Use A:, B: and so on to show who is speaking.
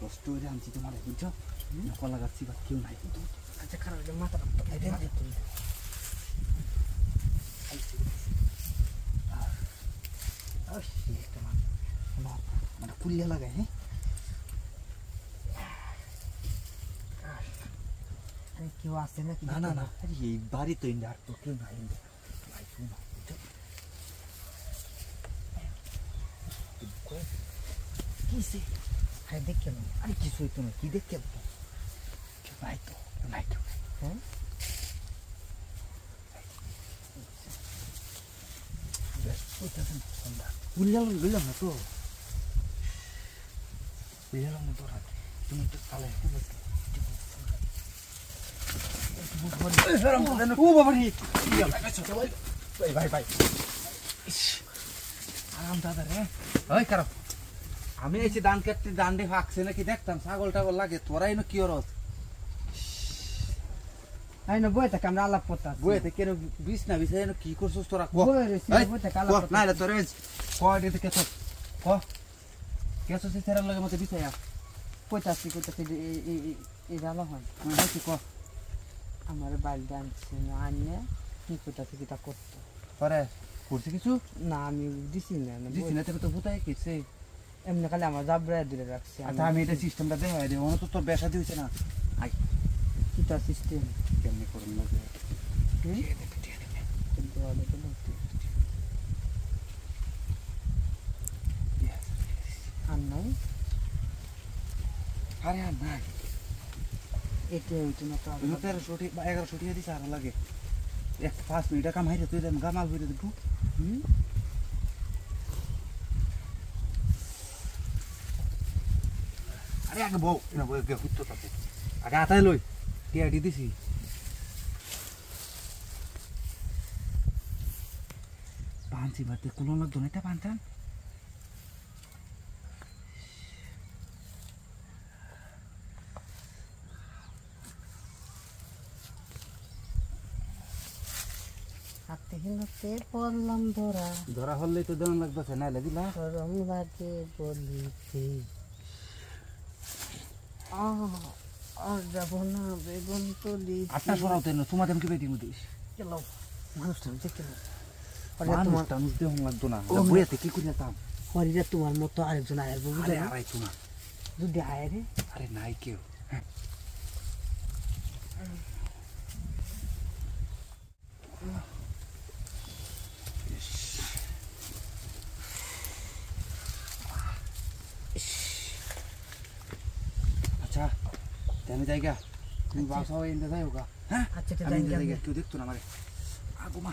A: কষ্ট করে আনছি তোমার বুঝছো কলা গাছছি বা কেউ নাই কিন্তু
B: আচ্ছা খারাপ মাথা
A: মানে কুলিয়া লাগাই হ্যাঁ
B: কেউ আসে নাকি?
A: না না না আরে এই বাড়ি তো ইন্ডিয়া আর তো কেউ নাই ইন্ডিয়া ভাই কেউ না
B: কিসে? আরে দেখে না,
A: আরে কিছু হইতো না কি দেখতে কেউ নাই তো নাই কেউ
B: হ্যাঁ
A: বুঝলাম বুঝলাম না তো বুঝলাম না তোরা তুমি তো তাহলে ও বাবা রে ভাই ভাই আরাম দাদা রে ওই কারো আমি এসে ধান কাটতে ডান্ডে ফাঁকছে নাকি দেখতাম ছাগল টাগল লাগে তোরাই না কি ওরস
B: আই না বইতে আমরা আলাপ করতে
A: বইতে কেন বিছ না বিছ এনে কি করছস তোরা ক
B: বইতে কালা
A: না না তোরে কয়তে কে তো ক কেসো সে তেরা লাগে মতে বিছায়া
B: কইতাছি এই ডালা হয়
A: কি ক
B: আমার বাইল ডান্সে আনলে কি কইতাছি কিটা করতে
A: পরে করছে কিছু
B: না আমি দিছি না
A: দিছি না তোকে তো ভুতাই কিছে
B: এমনি খালি আমার জাবরা দূরে রাখছি
A: আচ্ছা আমি এটা সিস্টেমটা দেখাই দেব ওনা তো তোর বেসা দিছে না আই
B: কিটা সিস্টেম
A: কেমনে করন লাগে
B: আর নাই
A: আরে আর নাই
B: এটা হইতো না তো
A: 1300 বা 1100 টাকা দিছে আর লাগে 5 মিনিট কাম হাইরে তুই দেন গামাল হইরে দিব আরে আগে বউ না বউ কে হুত্তো তাতে আগে আতাই লই টিআইডি দিছি পাঁচি বাতে কোন লাগ দনেটা পাঁচান
B: হাতে হিনতে পড়লাম ধরা
A: ধরা হলেই তো দেন লাগতেছে না লাগিলা
B: গরম লাগে বলিতে আর যাব না বেগুন তুলি
A: আটটা সরাও তেন তোমাদের কি বেটি মুদিস
B: চলো মানুষটা দেখতে
A: তোমার টানুস দেহ লাগতো না বইয়াতে কি করিয়া তাম
B: হরিরা তোমার মতো আরেকজন আয়ের বুঝে
A: আরে আরাই তোমার
B: যদি আয় রে
A: আরে নাই কেউ আচ্ছা তেনে জায়গা তুমি বাসা হয়ে যাই হোক হ্যাঁ
B: আচ্ছা
A: আমি জায়গা কেউ দেখতো না আমারে আগো মা